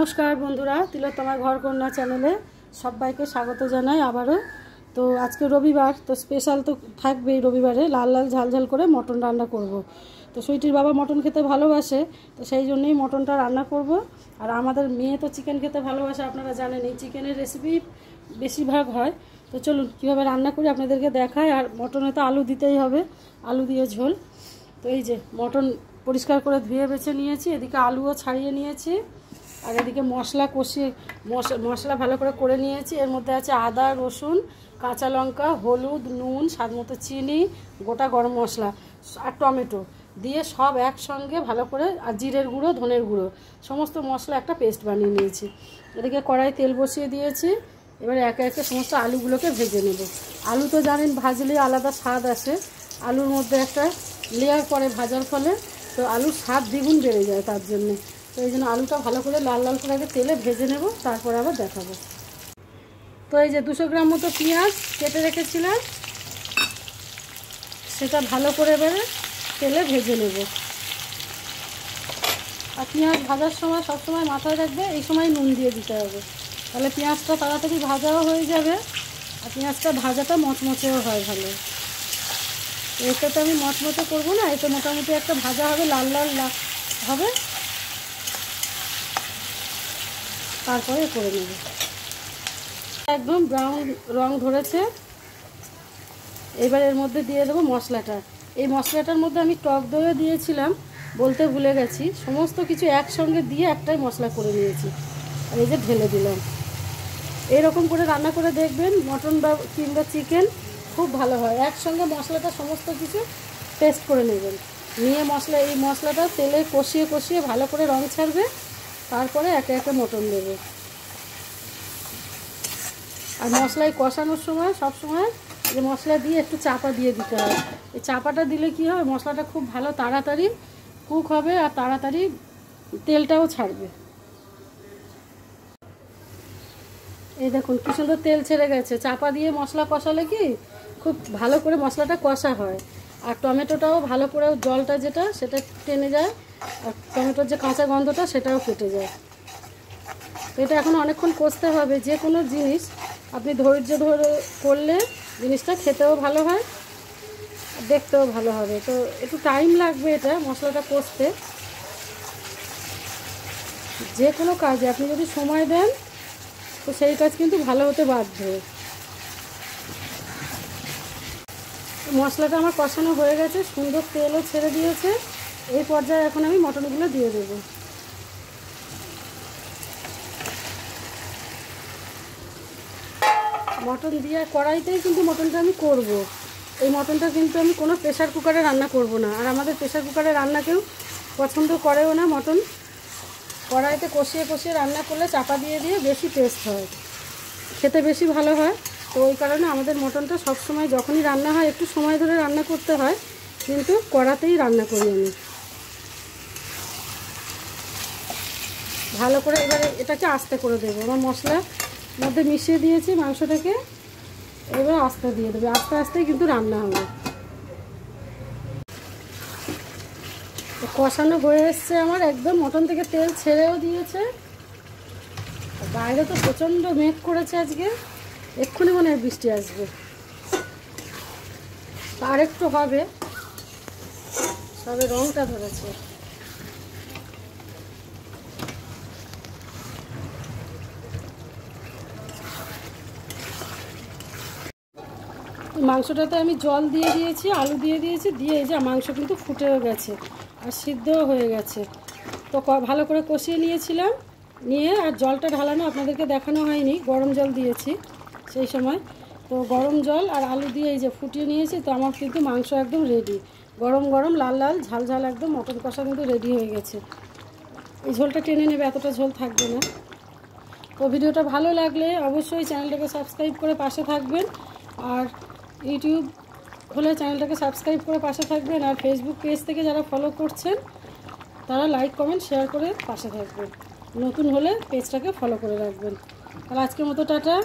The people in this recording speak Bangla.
नमस्कार बंधुरा तिलोत्तमा घर कन्या चैनेले सबाइके स्वागत जानाई आबारो। तो आज के रविवार तो स्पेशल तो थाकबेई रविवारे लाल लाल झाल झाल करे मटन रान्ना करब। तो सुइटिर बाबा मटन खेते भालोबाशे तो सेई जोन्नोई मटनटा रान्ना करब। और आमादेर मेये तो चिकेन खेते भालोबाशे आपनारा जानेनई चिकेनेर रेसिपि बेशिरभाग हय। तो चलुन किभाबे रान्ना करी आपनादेरके देखाई। और मटने तो आलू दितेई हबे, आलू दिये झोल। तो এই যে মটন পরিষ্কার করে ধুয়ে বেছে নিয়েছি, এদিকে আলুও ছাড়িয়ে নিয়েছি আর এদিকে মশলা কষিয়ে মশলা ভালো করে নিয়েছি। এর মধ্যে আছে আদা রসুন কাঁচা লঙ্কা হলুদ নুন স্বাদমতো চিনি গোটা গরম মশলা আর টমেটো দিয়ে সব একসঙ্গে ভালো করে আর জিরের গুঁড়ো ধনের গুঁড়ো সমস্ত মশলা একটা পেস্ট বানিয়ে নিয়েছি। এদিকে কড়াই তেল বসিয়ে দিয়েছি। এবারে একে একে সমস্ত আলুগুলোকে ভেজে নেব। আলু তো জানেন ভাজলে আলাদা স্বাদ আসে, আলুর মধ্যে একটা লেয়ার পরে ভাজার ফলে তো আলুর স্বাদ দ্বিগুণ বেড়ে যায়। তার জন্য তো এই জন্য আলুটা ভালো করে লাল লাল করে আগে তেলে ভেজে নেব, তারপর আবার দেখাবো। তো এই যে 200 গ্রাম মতো পেঁয়াজ কেটে রেখেছিলাম সেটা ভালো করে এবারে তেলে ভেজে নেব। আর পেঁয়াজ ভাজার সময় সবসময় মাথায় রাখবে এই সময় নুন দিয়ে দিতে হবে, তাহলে পেঁয়াজটা তাড়াতাড়ি ভাজাও হয়ে যাবে আর পেঁয়াজটা ভাজাটা মচমচেও হয় ভালো। এটা তো আমি মচমচে করবো না, এটা মোটামুটি একটা ভাজা হবে লাল লাল হবে তারপরে করে নেব। একদম ব্রাউন রং ধরেছে। এবার এর মধ্যে দিয়ে দেবো মশলাটা। এই মশলাটার মধ্যে আমি টক দইও দিয়েছিলাম, বলতে ভুলে গেছি। সমস্ত কিছু একসঙ্গে দিয়ে একটাই মশলা করে নিয়েছি আর এই যে ঢেলে দিলাম। এরকম করে রান্না করে দেখবেন মটন বা কিংবা চিকেন খুব ভালো হয়। একসঙ্গে মশলাটা সমস্ত কিছু পেস্ট করে নেবেন, নিয়ে এই মশলাটা তেলে কষিয়ে কষিয়ে ভালো করে রং ছাড়বে, তারপরে একে একে মটন দেবে। আর মশলায় কষানোর সময় সব সময় যে মশলা দিয়ে একটু চাপা দিয়ে দিতে হয়। এই চাপাটা দিলে কি হবে মশলাটা খুব ভালো তাড়াতাড়ি কুক হবে আর তাড়াতাড়ি তেলটাও ছাড়বে। এই দেখুন কি সুন্দর তেল ছেড়ে গেছে। চাপা দিয়ে মশলা কষালে কি খুব ভালো করে মশলাটা কষা হয় আর টমেটোটাও ভালো করে জলটা যেটা সেটা টেনে যায় আর টমেটোর যে কাঁচা গন্ধটা সেটাও কেটে যায়। তো এটা এখন অনেকক্ষণ কষতে হবে। যে কোনো জিনিস আপনি ধৈর্য ধরে করলে জিনিসটা খেতেও ভালো হয় দেখতেও ভালো হবে। তো একটু টাইম লাগবে এটা মশলাটা কষতে। যে কোনো কাজে আপনি যদি সময় দেন তো সেই কাজ কিন্তু ভালো হতে বাধ্য। মশলাটা আমার কষানো হয়ে গেছে, সুন্দর তেলও ছেড়ে দিয়েছে। এই পর্যায়ে এখন আমি মটনগুলো দিয়ে দেব। মটন দিয়ে কড়াইতেই কিন্তু মটনটা আমি করব। এই মটনটা কিন্তু আমি কোনো প্রেসার কুকারে রান্না করব না, আর আমাদের প্রেসার কুকারে রান্না কেউ পছন্দ করেও না। মটন কড়াইতে কষিয়ে কষিয়ে রান্না করলে চাপা দিয়ে দিয়ে বেশি টেস্ট হয়, খেতে বেশি ভালো হয়। তো ওই কারণে আমাদের মটনটা সবসময় যখনই রান্না হয় একটু সময় ধরে রান্না করতে হয়, কিন্তু কড়াতেই রান্না করি আমি ভালো করে। এবারে এটাকে আস্তে করে দেবো। আমার মশলার মধ্যে মিশিয়ে দিয়েছি মাংসটাকে, এবার আস্তে দিয়ে দেবে। আস্তে আস্তেই কিন্তু রান্না হবে। কষানো হয়ে এসছে আমার একদম, মটন থেকে তেল ছেড়েও দিয়েছে। বাইরে তো প্রচণ্ড মেঘ করেছে আজকে, এক্ষুনি মনে হয় বৃষ্টি আসবে। আর একটু হবে, সবে রংটা ধরেছে। মাংসটাতে আমি জল দিয়ে দিয়েছি, আলু দিয়ে দিয়েছি, দিয়ে এই যে মাংস কিন্তু ফুটেও গেছে আর সিদ্ধও হয়ে গেছে। তো ভালো করে কষিয়ে নিয়েছিলাম, নিয়ে আর জলটা ঢালানো আপনাদেরকে দেখানো হয়নি, গরম জল দিয়েছি সেই সময়। তো গরম জল আর আলু দিয়ে এই যে ফুটিয়ে নিয়েছি। তো আমার কিন্তু মাংস একদম রেডি, গরম গরম লাল লাল ঝাল ঝাল একদম মটন কষা কিন্তু রেডি হয়ে গেছে। এই ঝোলটা টেনে নেবে, এতটা ঝোল থাকবে না। তো ভিডিওটা ভালো লাগলে অবশ্যই চ্যানেলটাকে সাবস্ক্রাইব করে পাশে থাকবেন, আর ইউটিউব হলে চ্যানেলটাকে সাবস্ক্রাইব করে পাশে থাকবেন, আর ফেসবুক পেজ থেকে যারা ফলো করছেন তারা লাইক কমেন্ট শেয়ার করে পাশে থাকবেন। নতুন হলে পেজটাকে ফলো করে রাখবেন। তাহলে আজকের মতো টাটা।